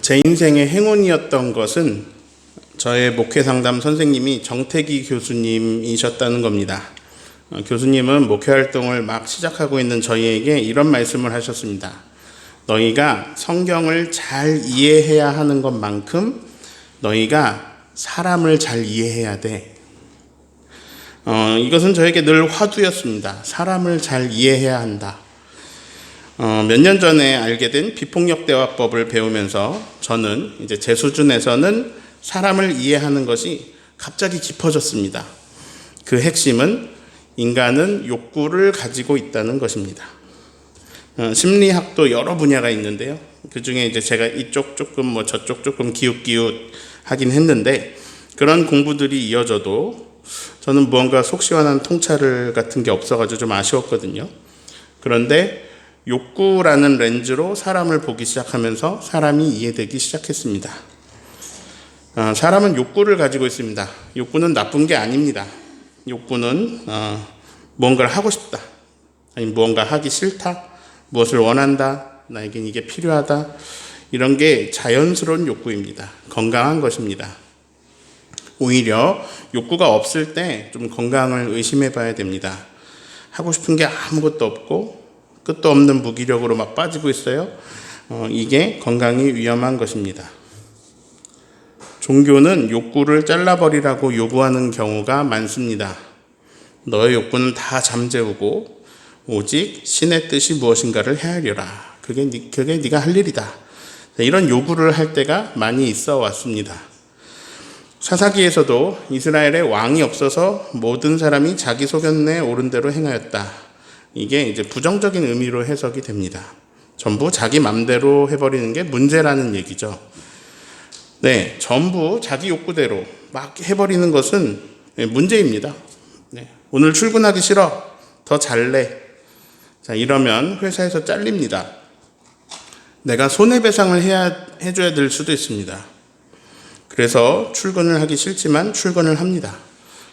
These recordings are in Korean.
제 인생의 행운이었던 것은 저의 목회상담 선생님이 정태기 교수님이셨다는 겁니다. 교수님은 목회활동을 막 시작하고 있는 저희에게 이런 말씀을 하셨습니다. 너희가 성경을 잘 이해해야 하는 것만큼 너희가 사람을 잘 이해해야 돼. 이것은 저에게 늘 화두였습니다. 사람을 잘 이해해야 한다. 몇 년 전에 알게 된 비폭력 대화법을 배우면서 저는 이제 제 수준에서는 사람을 이해하는 것이 갑자기 깊어졌습니다. 그 핵심은 인간은 욕구를 가지고 있다는 것입니다. 심리학도 여러 분야가 있는데요. 그 중에 이제 제가 이쪽 조금 저쪽 조금 기웃기웃 하긴 했는데 그런 공부들이 이어져도 저는 무언가 속 시원한 통찰을 같은 게 없어가지고 좀 아쉬웠거든요. 그런데 욕구라는 렌즈로 사람을 보기 시작하면서 사람이 이해되기 시작했습니다. 사람은 욕구를 가지고 있습니다. 욕구는 나쁜 게 아닙니다. 욕구는 무언가를 하고 싶다, 아니면 무언가 하기 싫다, 무엇을 원한다, 나에겐 이게 필요하다, 이런 게 자연스러운 욕구입니다. 건강한 것입니다. 오히려 욕구가 없을 때 좀 건강을 의심해 봐야 됩니다. 하고 싶은 게 아무것도 없고 끝도 없는 무기력으로 막 빠지고 있어요. 이게 건강이 위험한 것입니다. 종교는 욕구를 잘라버리라고 요구하는 경우가 많습니다. 너의 욕구는 다 잠재우고 오직 신의 뜻이 무엇인가를 헤아려라. 그게 네가 할 일이다. 이런 요구를 할 때가 많이 있어 왔습니다. 사사기에서도 이스라엘에 왕이 없어서 모든 사람이 자기 소견에 옳은 대로 행하였다. 이게 이제 부정적인 의미로 해석이 됩니다. 전부 자기 맘대로 해버리는 게 문제라는 얘기죠. 네, 전부 자기 욕구대로 막 해버리는 것은 문제입니다. 네, 오늘 출근하기 싫어. 더 잘래. 자, 이러면 회사에서 잘립니다. 내가 손해배상을 해줘야 될 수도 있습니다. 그래서 출근을 하기 싫지만 출근을 합니다.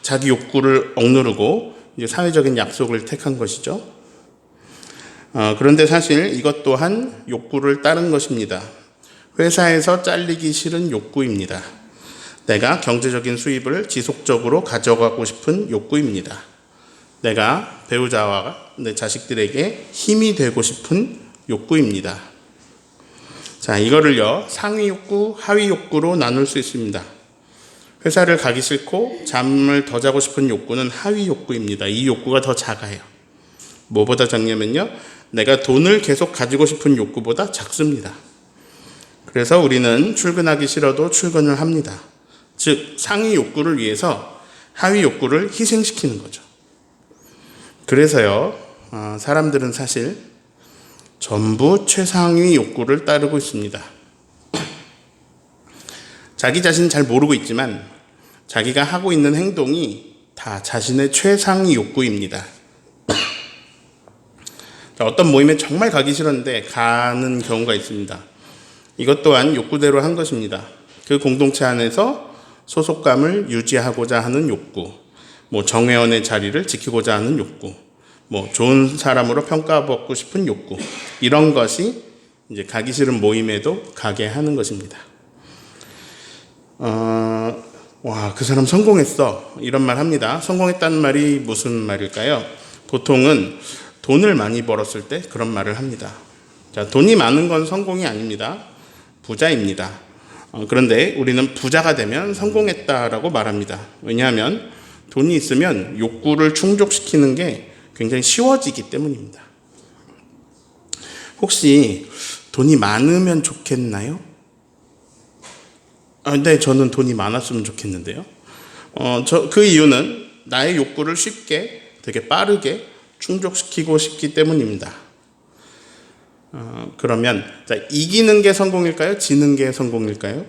자기 욕구를 억누르고 이제 사회적인 약속을 택한 것이죠. 그런데 사실 이것 또한 욕구를 따른 것입니다. 회사에서 잘리기 싫은 욕구입니다. 내가 경제적인 수입을 지속적으로 가져가고 싶은 욕구입니다. 내가 배우자와 내 자식들에게 힘이 되고 싶은 욕구입니다. 자, 이거를요, 상위 욕구, 하위 욕구로 나눌 수 있습니다. 회사를 가기 싫고 잠을 더 자고 싶은 욕구는 하위 욕구입니다. 이 욕구가 더 작아요. 뭐보다 작냐면요, 내가 돈을 계속 가지고 싶은 욕구보다 작습니다. 그래서 우리는 출근하기 싫어도 출근을 합니다. 즉, 상위 욕구를 위해서 하위 욕구를 희생시키는 거죠. 그래서요, 사람들은 사실 전부 최상위 욕구를 따르고 있습니다. 자기 자신은 잘 모르고 있지만 자기가 하고 있는 행동이 다 자신의 최상위 욕구입니다. 어떤 모임에 정말 가기 싫었는데 가는 경우가 있습니다. 이것 또한 욕구대로 한 것입니다. 그 공동체 안에서 소속감을 유지하고자 하는 욕구, 정회원의 자리를 지키고자 하는 욕구, 좋은 사람으로 평가받고 싶은 욕구, 이런 것이 이제 가기 싫은 모임에도 가게 하는 것입니다. 그 사람 성공했어. 이런 말 합니다. 성공했다는 말이 무슨 말일까요? 보통은 돈을 많이 벌었을 때 그런 말을 합니다. 자, 돈이 많은 건 성공이 아닙니다. 부자입니다. 그런데 우리는 부자가 되면 성공했다라고 말합니다. 왜냐하면 돈이 있으면 욕구를 충족시키는 게 굉장히 쉬워지기 때문입니다. 혹시 돈이 많으면 좋겠나요? 네, 저는 돈이 많았으면 좋겠는데요. 그 이유는 나의 욕구를 쉽게, 되게 빠르게 충족시키고 싶기 때문입니다. 그러면 이기는 게 성공일까요? 지는 게 성공일까요?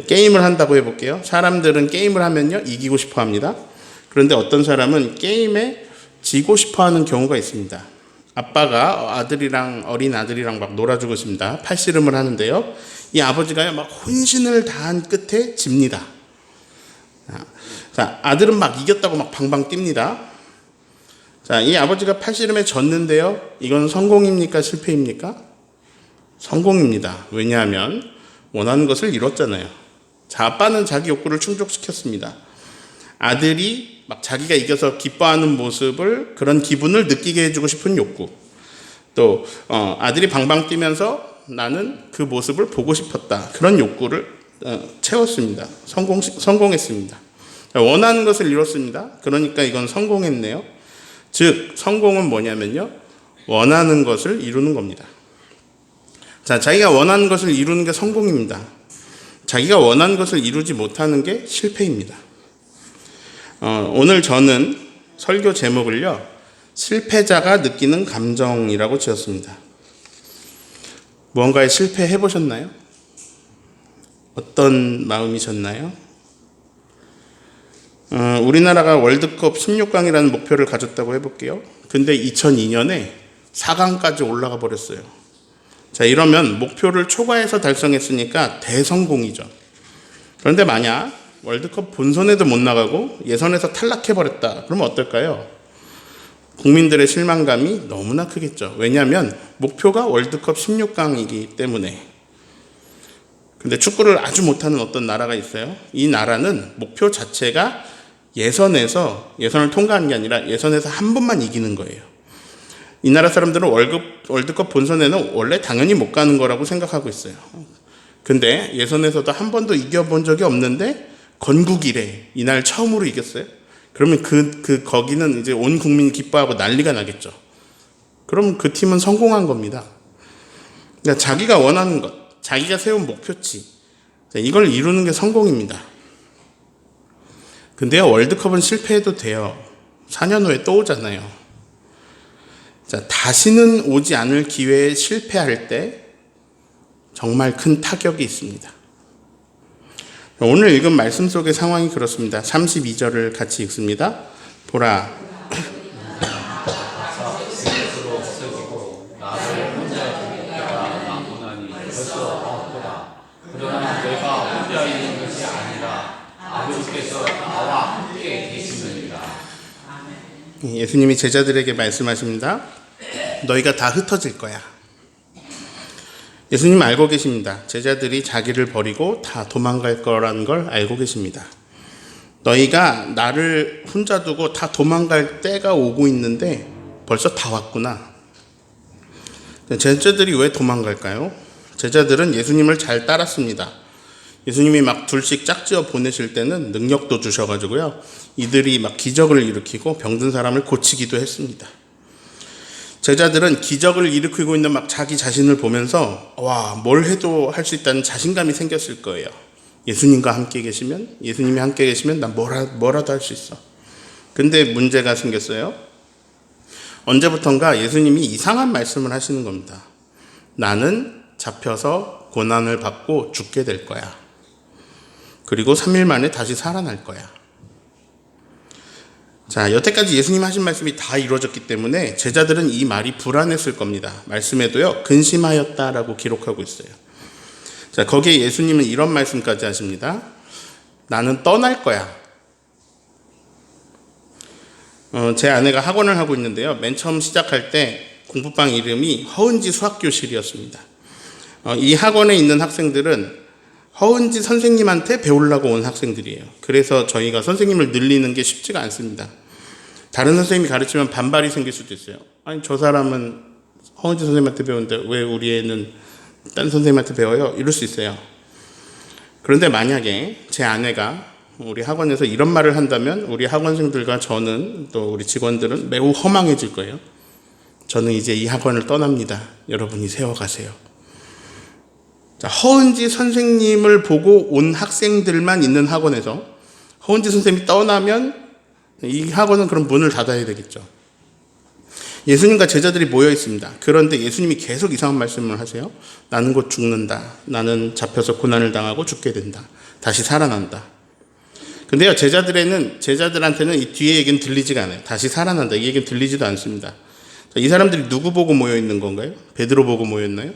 게임을 한다고 해볼게요. 사람들은 게임을 하면요, 이기고 싶어 합니다. 그런데 어떤 사람은 게임에 지고 싶어 하는 경우가 있습니다. 아빠가 어린 아들이랑 막 놀아주고 있습니다. 팔씨름을 하는데요, 이 아버지가요, 막 혼신을 다한 끝에 집니다. 자, 아들은 막 이겼다고 막 방방 뜁니다. 자, 이 아버지가 팔씨름에 졌는데요, 이건 성공입니까? 실패입니까? 성공입니다. 왜냐하면 원하는 것을 이뤘잖아요. 자, 아빠는 자기 욕구를 충족시켰습니다. 아들이 막 자기가 이겨서 기뻐하는 모습을, 그런 기분을 느끼게 해주고 싶은 욕구. 또 아들이 방방 뛰면서 나는 그 모습을 보고 싶었다. 그런 욕구를 채웠습니다. 성공했습니다. 원하는 것을 이뤘습니다. 그러니까 이건 성공했네요. 즉 성공은 뭐냐면요, 원하는 것을 이루는 겁니다. 자, 자기가 원하는 것을 이루는 게 성공입니다. 자기가 원하는 것을 이루지 못하는 게 실패입니다. 오늘 저는 설교 제목을요, 실패자가 느끼는 감정이라고 지었습니다. 무언가에 실패해 보셨나요? 어떤 마음이셨나요? 우리나라가 월드컵 16강이라는 목표를 가졌다고 해볼게요. 근데 2002년에 4강까지 올라가 버렸어요. 자, 이러면 목표를 초과해서 달성했으니까 대성공이죠. 그런데 만약 월드컵 본선에도 못 나가고 예선에서 탈락해버렸다. 그러면 어떨까요? 국민들의 실망감이 너무나 크겠죠. 왜냐하면 목표가 월드컵 16강이기 때문에. 근데 축구를 아주 못하는 어떤 나라가 있어요. 이 나라는 목표 자체가 예선을 통과하는 게 아니라 예선에서 한 번만 이기는 거예요. 이 나라 사람들은 월드컵 본선에는 원래 당연히 못 가는 거라고 생각하고 있어요. 근데 예선에서도 한 번도 이겨본 적이 없는데 건국 이래 이날 처음으로 이겼어요. 그러면 거기는 이제 온 국민이 기뻐하고 난리가 나겠죠. 그럼 그 팀은 성공한 겁니다. 그러니까 자기가 원하는 것, 자기가 세운 목표치, 이걸 이루는 게 성공입니다. 근데요, 월드컵은 실패해도 돼요. 4년 후에 또 오잖아요. 자, 다시는 오지 않을 기회에 실패할 때 정말 큰 타격이 있습니다. 오늘 읽은 말씀 속의 상황이 그렇습니다. 32절을 같이 읽습니다. 보라, 그러나 내가 혼자 있는 것이 아니라 아버지께서 나와 함께 계시느니라. 예수님이 제자들에게 말씀하십니다. 너희가 다 흩어질 거야. 예수님 알고 계십니다. 제자들이 자기를 버리고 다 도망갈 거라는 걸 알고 계십니다. 너희가 나를 혼자 두고 다 도망갈 때가 오고 있는데 벌써 다 왔구나. 제자들이 왜 도망갈까요? 제자들은 예수님을 잘 따랐습니다. 예수님이 막 둘씩 짝지어 보내실 때는 능력도 주셔가지고요, 이들이 막 기적을 일으키고 병든 사람을 고치기도 했습니다. 제자들은 기적을 일으키고 있는 막 자기 자신을 보면서 와, 뭘 해도 할 수 있다는 자신감이 생겼을 거예요. 예수님이 함께 계시면 난 뭐라도 할 수 있어. 근데 문제가 생겼어요. 언제부턴가 예수님이 이상한 말씀을 하시는 겁니다. 나는 잡혀서 고난을 받고 죽게 될 거야. 그리고 3일 만에 다시 살아날 거야. 자, 여태까지 예수님 하신 말씀이 다 이루어졌기 때문에 제자들은 이 말이 불안했을 겁니다. 말씀에도요, 근심하였다라고 기록하고 있어요. 자, 거기에 예수님은 이런 말씀까지 하십니다. 나는 떠날 거야. 제 아내가 학원을 하고 있는데요, 맨 처음 시작할 때 공부방 이름이 허은지 수학교실이었습니다. 이 학원에 있는 학생들은 허은지 선생님한테 배우려고 온 학생들이에요. 그래서 저희가 선생님을 늘리는 게 쉽지가 않습니다. 다른 선생님이 가르치면 반발이 생길 수도 있어요. 아니, 저 사람은 허은지 선생님한테 배우는데 왜 우리 애는 딴 선생님한테 배워요? 이럴 수 있어요. 그런데 만약에 제 아내가 우리 학원에서 이런 말을 한다면 우리 학원생들과 저는, 또 우리 직원들은 매우 허망해질 거예요. 저는 이제 이 학원을 떠납니다. 여러분이 세워가세요. 자, 허은지 선생님을 보고 온 학생들만 있는 학원에서 허은지 선생님이 떠나면 이 학원은 그럼 문을 닫아야 되겠죠. 예수님과 제자들이 모여 있습니다. 그런데 예수님이 계속 이상한 말씀을 하세요. 나는 곧 죽는다. 나는 잡혀서 고난을 당하고 죽게 된다. 다시 살아난다. 근데요, 제자들한테는 이 뒤에 얘기는 들리지가 않아요. 다시 살아난다. 이 얘기는 들리지도 않습니다. 자, 이 사람들이 누구 보고 모여 있는 건가요? 베드로 보고 모였나요?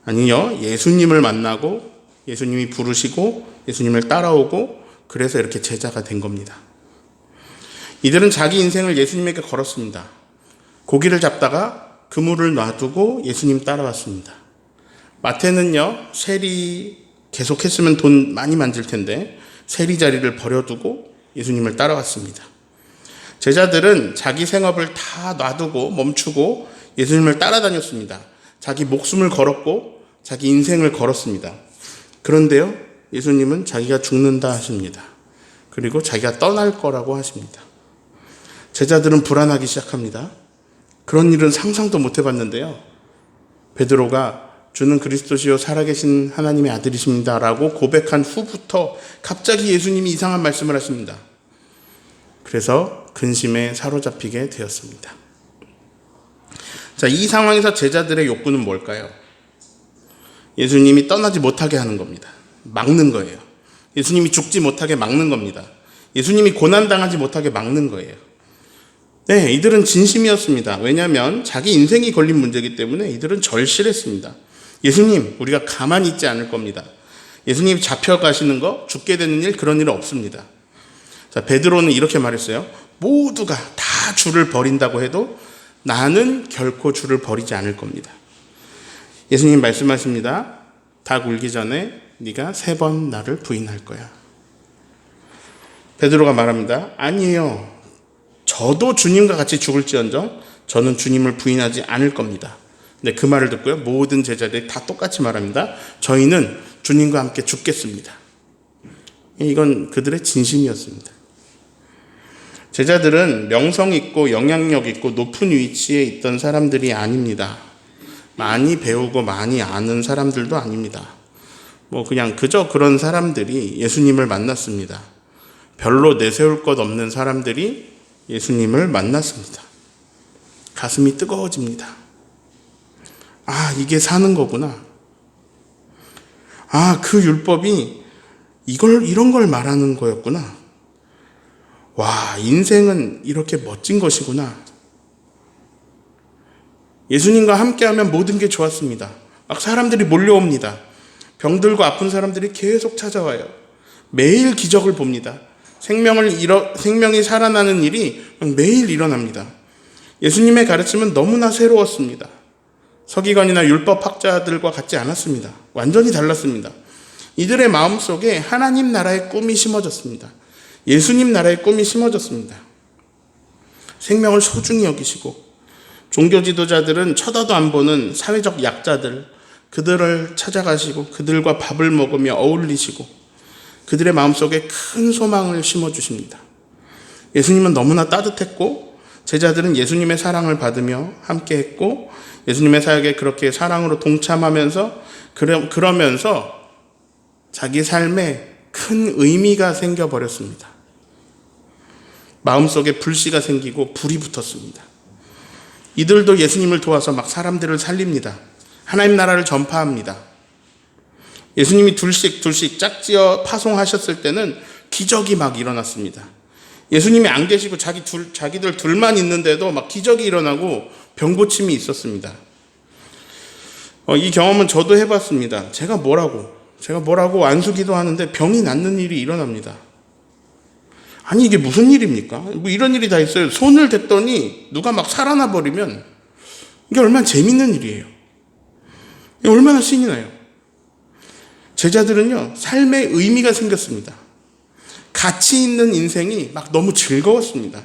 아니요, 예수님을 만나고 예수님이 부르시고 예수님을 따라오고 그래서 이렇게 제자가 된 겁니다. 이들은 자기 인생을 예수님에게 걸었습니다. 고기를 잡다가 그물을 놔두고 예수님 따라왔습니다. 마태는요, 세리 계속했으면 돈 많이 만질 텐데 세리 자리를 버려두고 예수님을 따라왔습니다. 제자들은 자기 생업을 다 놔두고 멈추고 예수님을 따라다녔습니다. 자기 목숨을 걸었고 자기 인생을 걸었습니다. 그런데요, 예수님은 자기가 죽는다 하십니다. 그리고 자기가 떠날 거라고 하십니다. 제자들은 불안하기 시작합니다. 그런 일은 상상도 못 해봤는데요. 베드로가 주는 그리스도시요 살아계신 하나님의 아들이십니다 라고 고백한 후부터 갑자기 예수님이 이상한 말씀을 하십니다. 그래서 근심에 사로잡히게 되었습니다. 자, 이 상황에서 제자들의 욕구는 뭘까요? 예수님이 떠나지 못하게 하는 겁니다. 막는 거예요. 예수님이 죽지 못하게 막는 겁니다. 예수님이 고난당하지 못하게 막는 거예요. 네, 이들은 진심이었습니다. 왜냐하면 자기 인생이 걸린 문제이기 때문에 이들은 절실했습니다. 예수님, 우리가 가만히 있지 않을 겁니다. 예수님 잡혀가시는 거, 죽게 되는 일, 그런 일은 없습니다. 자, 베드로는 이렇게 말했어요. 모두가 다 주를 버린다고 해도 나는 결코 주를 버리지 않을 겁니다. 예수님 말씀하십니다. 닭 울기 전에 네가 3번 나를 부인할 거야. 베드로가 말합니다. 아니에요. 저도 주님과 같이 죽을지언정 저는 주님을 부인하지 않을 겁니다. 근데 그 말을 듣고요, 모든 제자들이 다 똑같이 말합니다. 저희는 주님과 함께 죽겠습니다. 이건 그들의 진심이었습니다. 제자들은 명성 있고 영향력 있고 높은 위치에 있던 사람들이 아닙니다. 많이 배우고 많이 아는 사람들도 아닙니다. 그냥 그저 그런 사람들이 예수님을 만났습니다. 별로 내세울 것 없는 사람들이 예수님을 만났습니다. 가슴이 뜨거워집니다. 아, 이게 사는 거구나. 아, 그 율법이 이런 걸 말하는 거였구나. 와, 인생은 이렇게 멋진 것이구나. 예수님과 함께하면 모든 게 좋았습니다. 막 사람들이 몰려옵니다. 병들고 아픈 사람들이 계속 찾아와요. 매일 기적을 봅니다. 생명이 살아나는 일이 매일 일어납니다. 예수님의 가르침은 너무나 새로웠습니다. 서기관이나 율법학자들과 같지 않았습니다. 완전히 달랐습니다. 이들의 마음속에 하나님 나라의 꿈이 심어졌습니다. 예수님 나라의 꿈이 심어졌습니다. 생명을 소중히 여기시고 종교 지도자들은 쳐다도 안 보는 사회적 약자들, 그들을 찾아가시고 그들과 밥을 먹으며 어울리시고 그들의 마음속에 큰 소망을 심어주십니다. 예수님은 너무나 따뜻했고 제자들은 예수님의 사랑을 받으며 함께했고 예수님의 사역에 그렇게 사랑으로 동참하면서 그러면서 자기 삶에 큰 의미가 생겨버렸습니다. 마음속에 불씨가 생기고 불이 붙었습니다. 이들도 예수님을 도와서 막 사람들을 살립니다. 하나님 나라를 전파합니다. 예수님이 둘씩 짝지어 파송하셨을 때는 기적이 막 일어났습니다. 예수님이 안 계시고 자기들 둘만 있는데도 막 기적이 일어나고 병고침이 있었습니다. 이 경험은 저도 해봤습니다. 제가 뭐라고 안수기도 하는데 병이 낫는 일이 일어납니다. 아니, 이게 무슨 일입니까? 이런 일이 다 있어요. 손을 댔더니 누가 막 살아나 버리면 이게 얼마나 재밌는 일이에요. 이게 얼마나 신이 나요. 제자들은요, 삶의 의미가 생겼습니다. 가치 있는 인생이 막 너무 즐거웠습니다.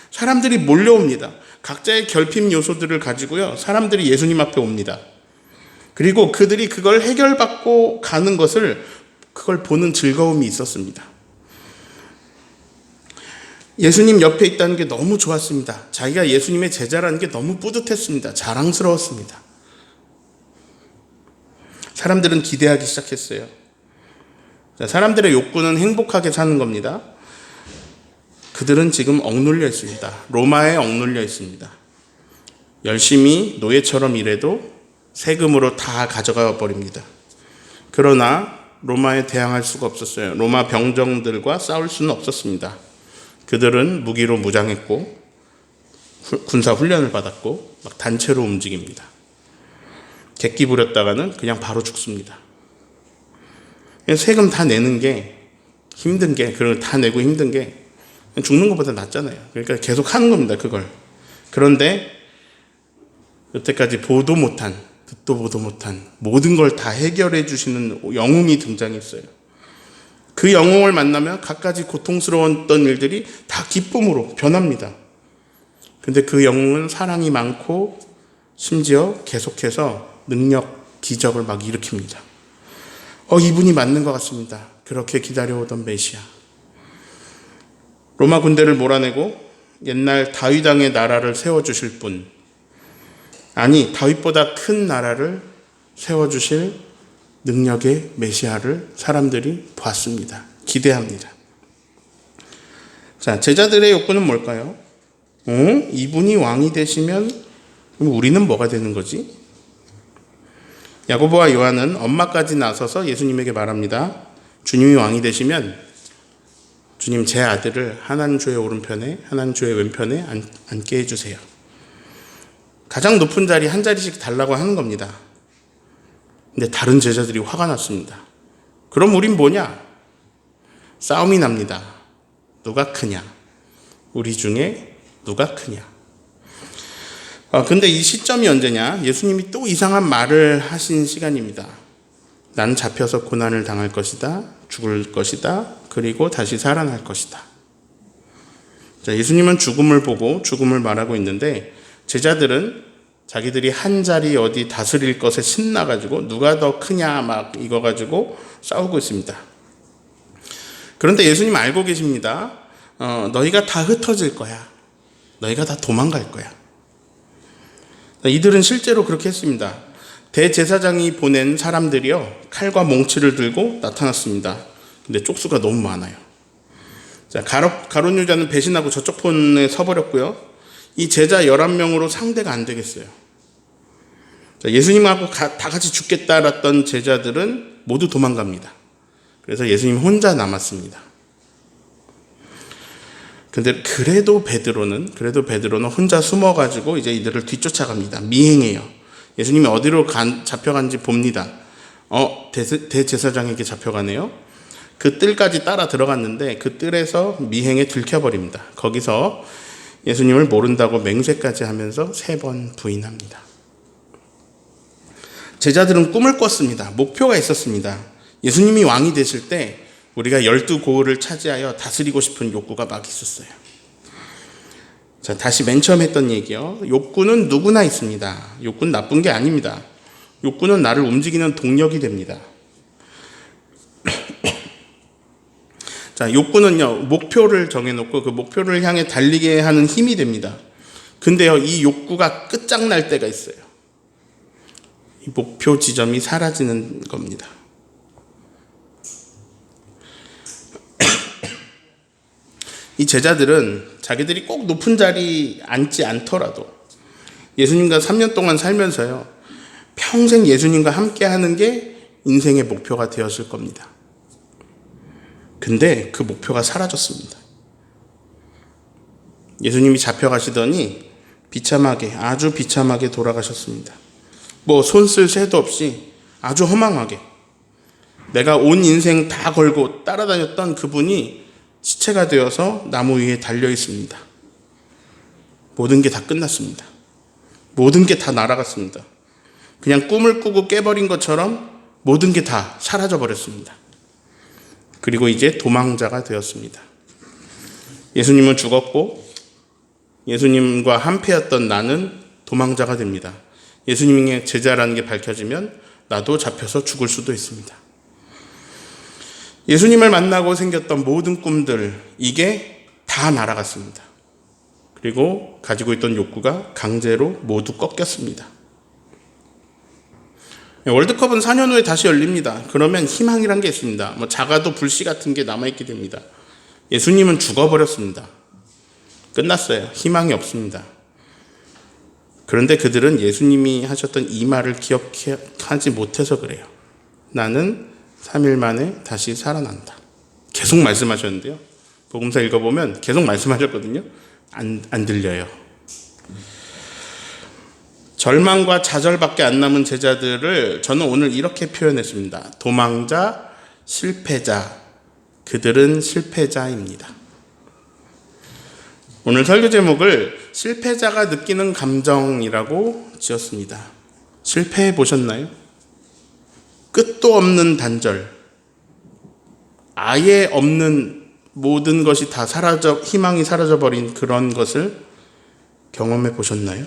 사람들이 몰려옵니다. 각자의 결핍 요소들을 가지고요, 사람들이 예수님 앞에 옵니다. 그리고 그들이 그걸 해결받고 가는 그걸 보는 즐거움이 있었습니다. 예수님 옆에 있다는 게 너무 좋았습니다. 자기가 예수님의 제자라는 게 너무 뿌듯했습니다. 자랑스러웠습니다. 사람들은 기대하기 시작했어요. 사람들의 욕구는 행복하게 사는 겁니다. 그들은 지금 억눌려 있습니다. 로마에 억눌려 있습니다. 열심히 노예처럼 일해도 세금으로 다 가져가 버립니다. 그러나 로마에 대항할 수가 없었어요. 로마 병정들과 싸울 수는 없었습니다. 그들은 무기로 무장했고 군사 훈련을 받았고 막 단체로 움직입니다. 객기 부렸다가는 그냥 바로 죽습니다. 세금 다 내는 게 힘든 게, 그걸 다 내고 힘든 게 죽는 것보다 낫잖아요. 그러니까 계속 하는 겁니다, 그걸. 그런데 여태까지 보도 못한 듣도 보도 못한 모든 걸 다 해결해 주시는 영웅이 등장했어요. 그 영웅을 만나면 갖가지 고통스러웠던 일들이 다 기쁨으로 변합니다. 근데 그 영웅은 사랑이 많고 심지어 계속해서 능력, 기적을 막 일으킵니다. 이분이 맞는 것 같습니다. 그렇게 기다려오던 메시아. 로마 군대를 몰아내고 옛날 다윗 왕의 나라를 세워주실 분, 아니 다윗보다 큰 나라를 세워주실 능력의 메시아를 사람들이 봤습니다. 기대합니다. 자, 제자들의 욕구는 뭘까요? 이분이 왕이 되시면 우리는 뭐가 되는 거지? 야고보와 요한은 엄마까지 나서서 예수님에게 말합니다. 주님이 왕이 되시면 주님 제 아들을 하나님 주의 오른편에 하나님 주의 왼편에 앉게 해주세요. 가장 높은 자리 한 자리씩 달라고 하는 겁니다. 근데 다른 제자들이 화가 났습니다. 그럼 우린 뭐냐? 싸움이 납니다. 누가 크냐? 우리 중에 누가 크냐? 근데 이 시점이 언제냐? 예수님이 또 이상한 말을 하신 시간입니다. 난 잡혀서 고난을 당할 것이다. 죽을 것이다. 그리고 다시 살아날 것이다. 자, 예수님은 죽음을 보고 죽음을 말하고 있는데 제자들은 자기들이 한 자리 어디 다스릴 것에 신나가지고 누가 더 크냐 막 이거 가지고 싸우고 있습니다. 그런데 예수님 알고 계십니다. 너희가 다 흩어질 거야. 너희가 다 도망갈 거야. 이들은 실제로 그렇게 했습니다. 대제사장이 보낸 사람들이요, 칼과 몽치를 들고 나타났습니다. 근데 쪽수가 너무 많아요. 자, 가룟 유다는 배신하고 저쪽 편에 서버렸고요. 이 제자 11명으로 상대가 안 되겠어요. 자, 예수님하고 다 같이 죽겠다랬던 제자들은 모두 도망갑니다. 그래서 예수님 혼자 남았습니다. 근데 그래도 베드로는 혼자 숨어가지고 이제 이들을 뒤쫓아갑니다. 미행해요. 예수님이 어디로 잡혀간지 봅니다. 대제사장에게 잡혀가네요. 그 뜰까지 따라 들어갔는데 그 뜰에서 미행에 들켜버립니다. 거기서 예수님을 모른다고 맹세까지 하면서 3번 부인합니다. 제자들은 꿈을 꿨습니다. 목표가 있었습니다. 예수님이 왕이 되실 때 우리가 12고을을 차지하여 다스리고 싶은 욕구가 막 있었어요. 자, 다시 맨 처음 했던 얘기요. 욕구는 누구나 있습니다. 욕구는 나쁜 게 아닙니다. 욕구는 나를 움직이는 동력이 됩니다. 자, 욕구는요, 목표를 정해놓고 그 목표를 향해 달리게 하는 힘이 됩니다. 근데요, 이 욕구가 끝장날 때가 있어요. 이 목표 지점이 사라지는 겁니다. 이 제자들은 자기들이 꼭 높은 자리 앉지 않더라도 예수님과 3년 동안 살면서요, 평생 예수님과 함께 하는 게 인생의 목표가 되었을 겁니다. 근데 그 목표가 사라졌습니다. 예수님이 잡혀가시더니 아주 비참하게 돌아가셨습니다. 손 쓸 새도 없이 아주 허망하게 내가 온 인생 다 걸고 따라다녔던 그분이 시체가 되어서 나무 위에 달려 있습니다. 모든 게 다 끝났습니다. 모든 게 다 날아갔습니다. 그냥 꿈을 꾸고 깨버린 것처럼 모든 게 다 사라져 버렸습니다. 그리고 이제 도망자가 되었습니다. 예수님은 죽었고 예수님과 한패였던 나는 도망자가 됩니다. 예수님의 제자라는 게 밝혀지면 나도 잡혀서 죽을 수도 있습니다. 예수님을 만나고 생겼던 모든 꿈들, 이게 다 날아갔습니다. 그리고 가지고 있던 욕구가 강제로 모두 꺾였습니다. 월드컵은 4년 후에 다시 열립니다. 그러면 희망이란 게 있습니다. 작아도 불씨 같은 게 남아있게 됩니다. 예수님은 죽어버렸습니다. 끝났어요. 희망이 없습니다. 그런데 그들은 예수님이 하셨던 이 말을 기억하지 못해서 그래요. 나는 3일 만에 다시 살아난다. 계속 말씀하셨는데요. 복음서 읽어보면 계속 말씀하셨거든요. 안 들려요. 절망과 좌절밖에 안 남은 제자들을 저는 오늘 이렇게 표현했습니다. 도망자, 실패자, 그들은 실패자입니다. 오늘 설교 제목을 실패자가 느끼는 감정이라고 지었습니다. 실패해 보셨나요? 끝도 없는 단절, 아예 없는 모든 것이 다 희망이 사라져버린 그런 것을 경험해 보셨나요?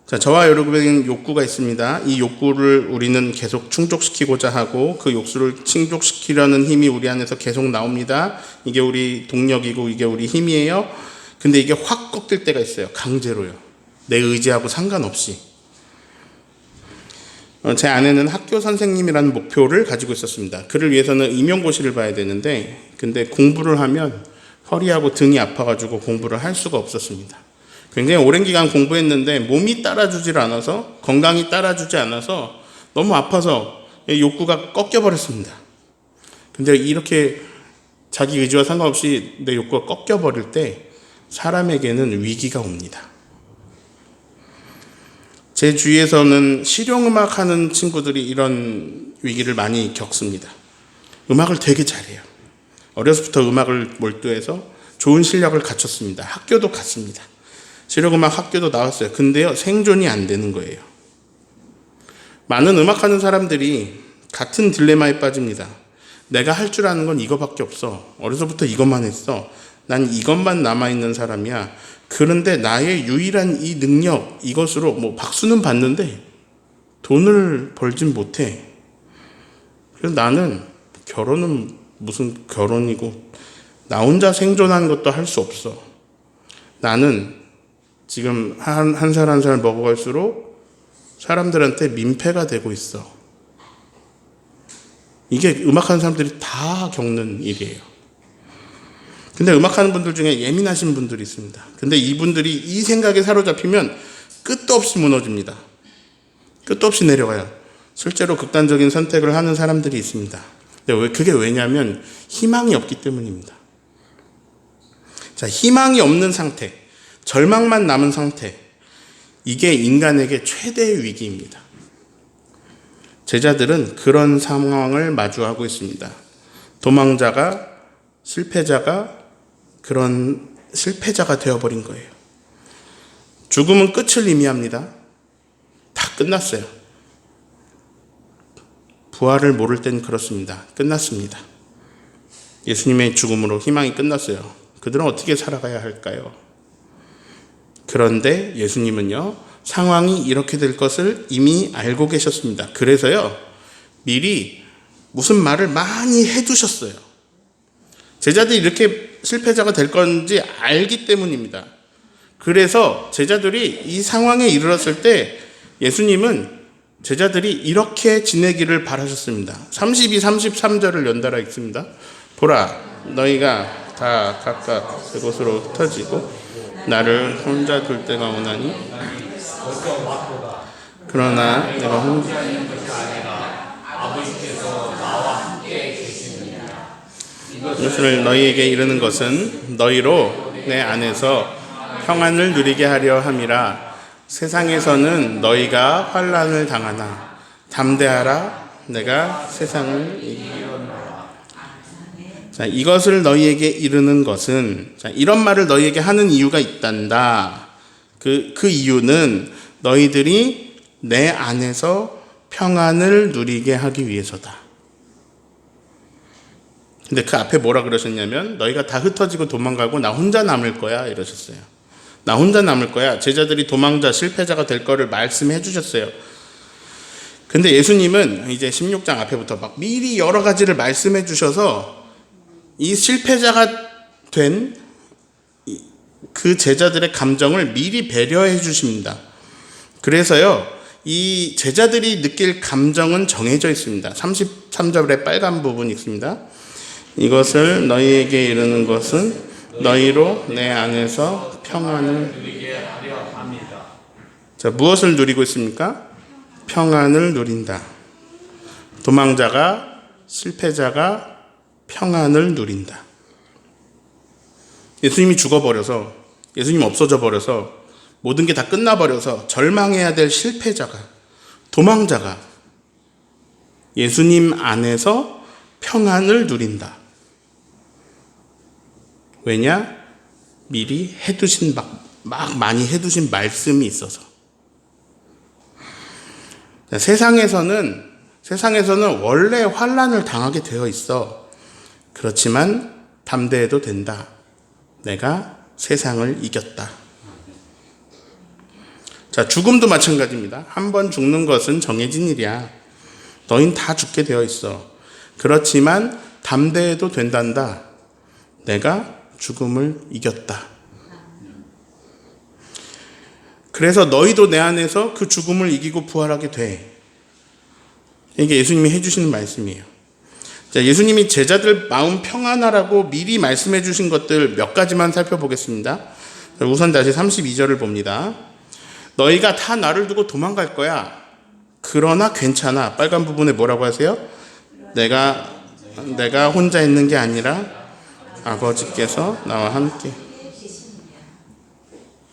자, 저와 여러분에게는 욕구가 있습니다. 이 욕구를 우리는 계속 충족시키고자 하고 그 욕구를 충족시키려는 힘이 우리 안에서 계속 나옵니다. 이게 우리 동력이고 이게 우리 힘이에요. 근데 이게 확 꺾일 때가 있어요. 강제로요. 내 의지하고 상관없이. 제 아내는 학교 선생님이라는 목표를 가지고 있었습니다. 그를 위해서는 임용고시를 봐야 되는데 근데 공부를 하면 허리하고 등이 아파가지고 공부를 할 수가 없었습니다. 굉장히 오랜 기간 공부했는데 몸이 따라주질 않아서, 건강이 따라주지 않아서 너무 아파서 욕구가 꺾여버렸습니다. 근데 이렇게 자기 의지와 상관없이 내 욕구가 꺾여버릴 때 사람에게는 위기가 옵니다. 제 주위에서는 실용음악 하는 친구들이 이런 위기를 많이 겪습니다. 음악을 되게 잘해요. 어려서부터 음악을 몰두해서 좋은 실력을 갖췄습니다. 학교도 갔습니다. 실용음악 학교도 나왔어요. 근데요, 생존이 안 되는 거예요. 많은 음악하는 사람들이 같은 딜레마에 빠집니다. 내가 할 줄 아는 건 이거밖에 없어. 어려서부터 이것만 했어. 난 이것만 남아있는 사람이야. 그런데 나의 유일한 이 능력, 이것으로 뭐 박수는 받는데 돈을 벌진 못해. 그래서 나는 결혼은 무슨 결혼이고 나 혼자 생존하는 것도 할 수 없어. 나는 지금 한 살 한 살 먹어갈수록 사람들한테 민폐가 되고 있어. 이게 음악하는 사람들이 다 겪는 일이에요. 근데 음악하는 분들 중에 예민하신 분들이 있습니다. 근데 이분들이 이 생각에 사로잡히면 끝도 없이 무너집니다. 끝도 없이 내려가요. 실제로 극단적인 선택을 하는 사람들이 있습니다. 근데 그게 왜냐하면 희망이 없기 때문입니다. 자, 희망이 없는 상태, 절망만 남은 상태, 이게 인간에게 최대의 위기입니다. 제자들은 그런 상황을 마주하고 있습니다. 도망자가, 실패자가 그런 실패자가 되어버린 거예요. 죽음은 끝을 의미합니다. 다 끝났어요. 부활을 모를 땐 그렇습니다. 끝났습니다. 예수님의 죽음으로 희망이 끝났어요. 그들은 어떻게 살아가야 할까요? 그런데 예수님은요, 상황이 이렇게 될 것을 이미 알고 계셨습니다. 그래서요, 미리 무슨 말을 많이 해두셨어요. 제자들이 이렇게 실패자가 될 건지 알기 때문입니다. 그래서 제자들이 이 상황에 이르렀을 때 예수님은 제자들이 이렇게 지내기를 바라셨습니다. 32, 33절을 연달아 읽습니다. 보라, 너희가 다 각각 그곳으로 흩어지고 나를 혼자 둘 때가 오나니 그러나 내가 혼자 있는 것이 아니라 아버지께서 나와 함께 계십니다. 이것을 너희에게 이르는 것은 너희로 내 안에서 평안을 누리게 하려 함이라. 세상에서는 너희가 환난을 당하나 담대하라, 내가 세상을 이기리라. 자, 이것을 너희에게 이르는 것은, 자, 이런 말을 너희에게 하는 이유가 있단다. 그 이유는 너희들이 내 안에서 평안을 누리게 하기 위해서다. 근데 그 앞에 뭐라 그러셨냐면 너희가 다 흩어지고 도망가고 나 혼자 남을 거야 이러셨어요. 나 혼자 남을 거야. 제자들이 도망자, 실패자가 될 거를 말씀해 주셨어요. 근데 예수님은 이제 16장 앞에부터 막 미리 여러 가지를 말씀해 주셔서 이 실패자가 된 그 제자들의 감정을 미리 배려해 주십니다. 그래서요, 이 제자들이 느낄 감정은 정해져 있습니다. 33절에 빨간 부분이 있습니다. 이것을 너희에게 이르는 것은 너희로 내 안에서 평안을 누리게 하려 합니다. 자, 무엇을 누리고 있습니까? 평안을 누린다. 도망자가, 실패자가 평안을 누린다. 예수님이 죽어버려서, 예수님 없어져 버려서, 모든 게 다 끝나버려서 절망해야 될 실패자가, 도망자가 예수님 안에서 평안을 누린다. 왜냐? 미리 해두신 막 많이 해두신 말씀이 있어서. 세상에서는 원래 환난을 당하게 되어 있어. 그렇지만 담대해도 된다. 내가 세상을 이겼다. 자, 죽음도 마찬가지입니다. 한 번 죽는 것은 정해진 일이야. 너흰 다 죽게 되어 있어. 그렇지만 담대해도 된단다. 내가 죽음을 이겼다. 그래서 너희도 내 안에서 그 죽음을 이기고 부활하게 돼. 이게 예수님이 해주시는 말씀이에요. 자, 예수님이 제자들 마음 평안하라고 미리 말씀해 주신 것들 몇 가지만 살펴보겠습니다. 우선 다시 32절을 봅니다. 너희가 다 나를 두고 도망갈 거야. 그러나 괜찮아. 빨간 부분에 뭐라고 하세요? 내가 혼자 있는 게 아니라 아버지께서 나와 함께.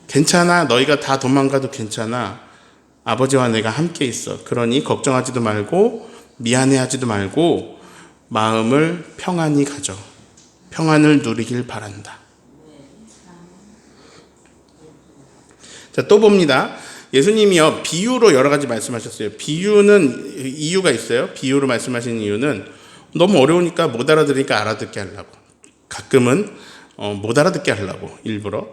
괜찮아. 너희가 다 도망가도 괜찮아. 아버지와 내가 함께 있어. 그러니 걱정하지도 말고 미안해하지도 말고 마음을 평안히 가져. 평안을 누리길 바란다. 자, 또 봅니다. 예수님이요, 비유로 여러 가지 말씀하셨어요. 비유는 이유가 있어요. 비유로 말씀하시는 이유는 너무 어려우니까 못 알아들으니까 알아듣게 하려고. 가끔은 못 알아듣게 하려고 일부러.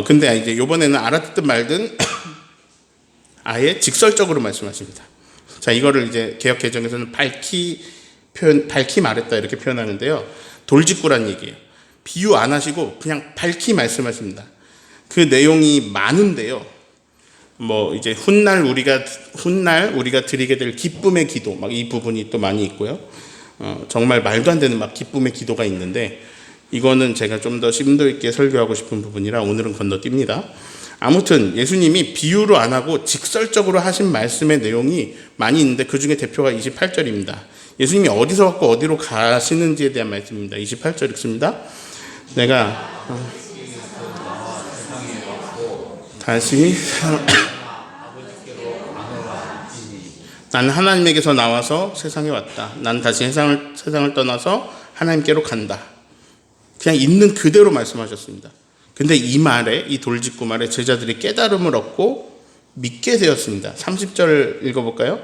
근데 이제 이번에는 알아듣든 말든 아예 직설적으로 말씀하십니다. 자, 이거를 이제 개역 개정에서는 밝히 말했다 이렇게 표현하는데요. 돌직구란 얘기예요. 비유 안 하시고 그냥 밝히 말씀하십니다. 그 내용이 많은데요. 뭐 이제 훗날 우리가 드리게 될 기쁨의 기도 막 이 부분이 또 많이 있고요. 정말 말도 안 되는 막 기쁨의 기도가 있는데 이거는 제가 좀 더 심도 있게 설교하고 싶은 부분이라 오늘은 건너뜁니다. 아무튼 예수님이 비유로 안 하고 직설적으로 하신 말씀의 내용이 많이 있는데 그 중에 대표가 28절입니다. 예수님이 어디서 왔고 어디로 가시는지에 대한 말씀입니다. 28절 읽습니다. 내가 다시 나는 하나님에게서 나와서 세상에 왔다. 난 다시 세상을 떠나서 하나님께로 간다. 그냥 있는 그대로 말씀하셨습니다. 근데 이 말에, 이 돌직구 말에 제자들이 깨달음을 얻고 믿게 되었습니다. 30절 읽어볼까요?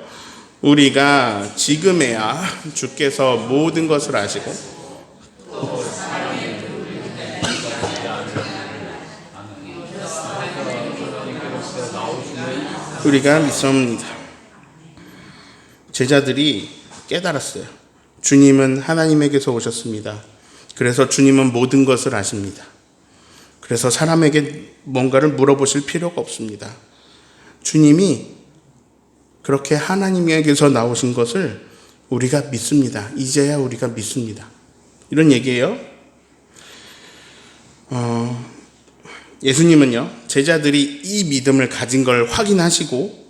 우리가 지금에야 주께서 모든 것을 아시고 우리가 믿습니다. 제자들이 깨달았어요. 주님은 하나님에게서 오셨습니다. 그래서 주님은 모든 것을 아십니다. 그래서 사람에게 뭔가를 물어보실 필요가 없습니다. 주님이 그렇게 하나님에게서 나오신 것을 우리가 믿습니다. 이제야 우리가 믿습니다. 이런 얘기예요. 예수님은요, 제자들이 이 믿음을 가진 걸 확인하시고,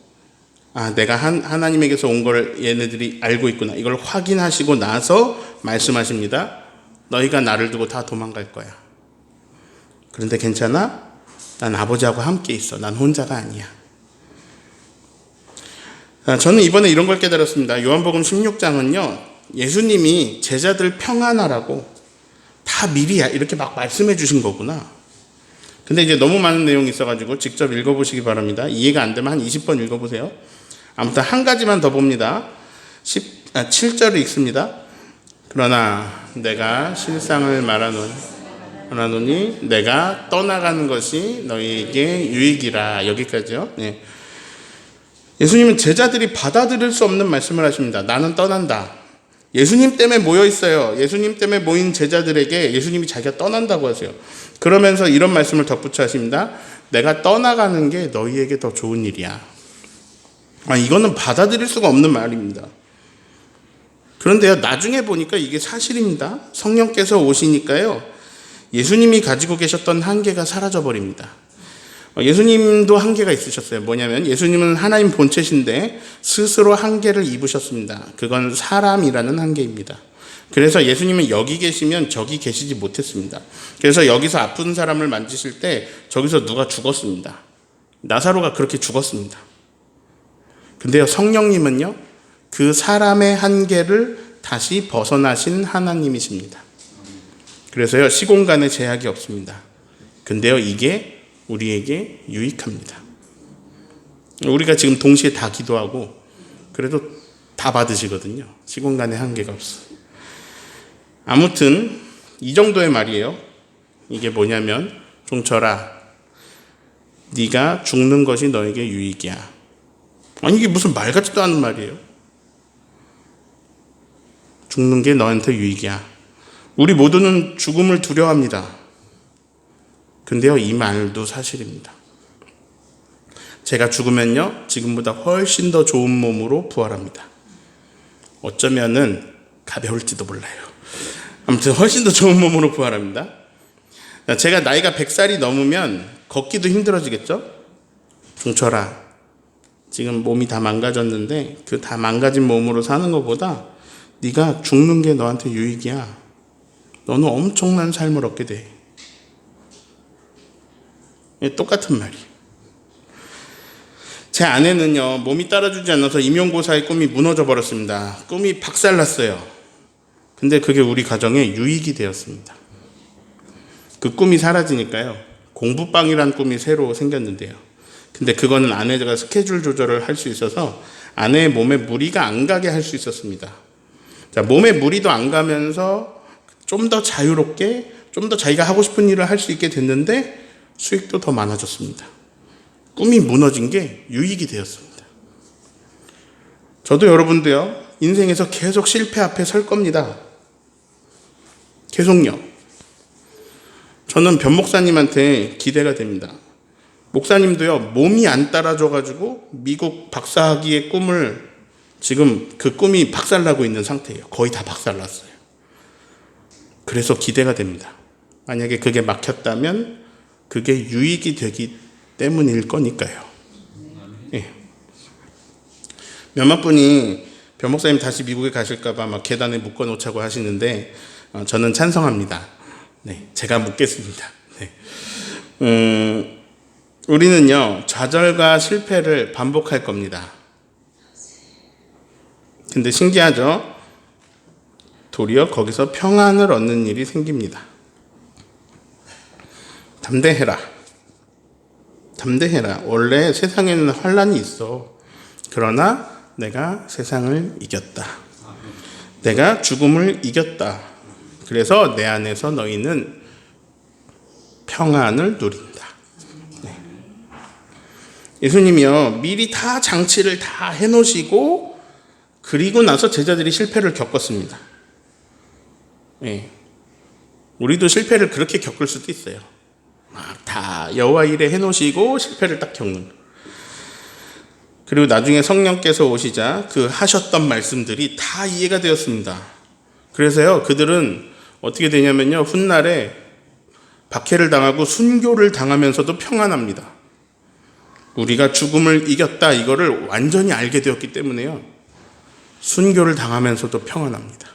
내가 하나님에게서 온 걸 얘네들이 알고 있구나. 이걸 확인하시고 나서 말씀하십니다. 너희가 나를 두고 다 도망갈 거야. 그런데 괜찮아? 난 아버지하고 함께 있어. 난 혼자가 아니야. 저는 이번에 이런 걸 깨달았습니다. 요한복음 16장은요, 예수님이 제자들 평안하라고 다 미리 이렇게 막 말씀해 주신 거구나. 근데 이제 너무 많은 내용이 있어가지고 직접 읽어보시기 바랍니다. 이해가 안 되면 한 20번 읽어보세요. 아무튼 한 가지만 더 봅니다. 7절을 읽습니다. 그러나 내가 실상을 말하노니 내가 떠나가는 것이 너희에게 유익이라. 여기까지요. 네. 예수님은 제자들이 받아들일 수 없는 말씀을 하십니다. 나는 떠난다. 예수님 때문에 모여 있어요. 예수님 때문에 모인 제자들에게 예수님이 자기가 떠난다고 하세요. 그러면서 이런 말씀을 덧붙여 하십니다. 내가 떠나가는 게 너희에게 더 좋은 일이야. 이거는 받아들일 수가 없는 말입니다. 그런데요, 나중에 보니까 이게 사실입니다. 성령께서 오시니까요, 예수님이 가지고 계셨던 한계가 사라져버립니다. 예수님도 한계가 있으셨어요. 뭐냐면 예수님은 하나님 본체신데 스스로 한계를 입으셨습니다. 그건 사람이라는 한계입니다. 그래서 예수님은 여기 계시면 저기 계시지 못했습니다. 그래서 여기서 아픈 사람을 만지실 때 저기서 누가 죽었습니다. 나사로가 그렇게 죽었습니다. 근데요, 성령님은요, 그 사람의 한계를 다시 벗어나신 하나님이십니다. 그래서요, 시공간에 제약이 없습니다. 근데요, 이게 우리에게 유익합니다. 우리가 지금 동시에 다 기도하고 그래도 다 받으시거든요. 시공간에 한계가 없어. 아무튼 이 정도의 말이에요. 이게 뭐냐면 종철아, 네가 죽는 것이 너에게 유익이야. 아니 이게 무슨 말 같지도 않은 말이에요. 죽는 게 너한테 유익이야. 우리 모두는 죽음을 두려워합니다. 근데요, 이 말도 사실입니다. 제가 죽으면요, 지금보다 훨씬 더 좋은 몸으로 부활합니다. 어쩌면은 가벼울지도 몰라요. 아무튼 훨씬 더 좋은 몸으로 부활합니다. 제가 나이가 100살이 넘으면 걷기도 힘들어지겠죠? 종철아, 지금 몸이 다 망가졌는데 그 다 망가진 몸으로 사는 것보다 네가 죽는 게 너한테 유익이야. 너는 엄청난 삶을 얻게 돼. 똑같은 말이에요. 제 아내는요, 몸이 따라주지 않아서 임용고사의 꿈이 무너져 버렸습니다. 꿈이 박살났어요. 근데 그게 우리 가정에 유익이 되었습니다. 그 꿈이 사라지니까요, 공부방이란 꿈이 새로 생겼는데요. 근데 그거는 아내가 스케줄 조절을 할 수 있어서 아내의 몸에 무리가 안 가게 할 수 있었습니다. 자, 몸에 무리도 안 가면서 좀 더 자유롭게, 좀 더 자기가 하고 싶은 일을 할 수 있게 됐는데 수익도 더 많아졌습니다. 꿈이 무너진 게 유익이 되었습니다. 저도 여러분도요, 인생에서 계속 실패 앞에 설 겁니다. 계속요. 저는 변 목사님한테 기대가 됩니다. 목사님도요, 몸이 안 따라줘가지고 미국 박사학위의 꿈을 지금 그 꿈이 박살나고 있는 상태예요. 거의 다 박살났어요. 그래서 기대가 됩니다. 만약에 그게 막혔다면 그게 유익이 되기 때문일 거니까요. 예. 몇몇 분이 변 목사님 다시 미국에 가실까봐 막 계단에 묶어놓자고 하시는데 저는 찬성합니다. 네, 제가 묻겠습니다. 네. 우리는요, 좌절과 실패를 반복할 겁니다. 근데 신기하죠? 도리어 거기서 평안을 얻는 일이 생깁니다. 담대해라. 담대해라. 원래 세상에는 환난이 있어. 그러나 내가 세상을 이겼다. 내가 죽음을 이겼다. 그래서 내 안에서 너희는 평안을 누린다. 네. 예수님이요, 미리 다 장치를 다 해놓으시고 그리고 나서 제자들이 실패를 겪었습니다. 네. 우리도 실패를 그렇게 겪을 수도 있어요. 막 다 여호와 일에 해놓으시고 실패를 딱 겪는. 그리고 나중에 성령께서 오시자 그 하셨던 말씀들이 다 이해가 되었습니다. 그래서요, 그들은 어떻게 되냐면요, 훗날에 박해를 당하고 순교를 당하면서도 평안합니다. 우리가 죽음을 이겼다, 이거를 완전히 알게 되었기 때문에요, 순교를 당하면서도 평안합니다.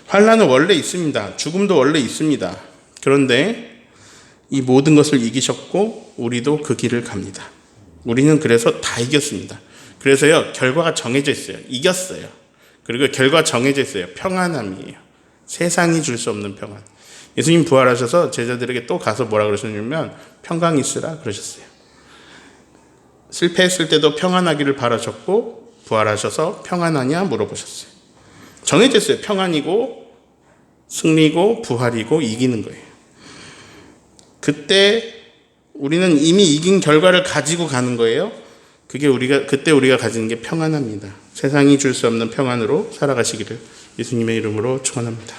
환난은 원래 있습니다. 죽음도 원래 있습니다. 그런데 이 모든 것을 이기셨고 우리도 그 길을 갑니다. 우리는 그래서 다 이겼습니다. 그래서요, 결과가 정해져 있어요. 이겼어요. 그리고 결과 정해져 있어요. 평안함이에요. 세상이 줄 수 없는 평안. 예수님 부활하셔서 제자들에게 또 가서 뭐라 그러셨냐면 평강 있으라 그러셨어요. 실패했을 때도 평안하기를 바라셨고 부활하셔서 평안하냐 물어보셨어요. 정해져 있어요. 평안이고 승리고 부활이고 이기는 거예요. 그때 우리는 이미 이긴 결과를 가지고 가는 거예요. 그때 우리가 가지는 게 평안합니다. 세상이 줄 수 없는 평안으로 살아가시기를 예수님의 이름으로 축원합니다.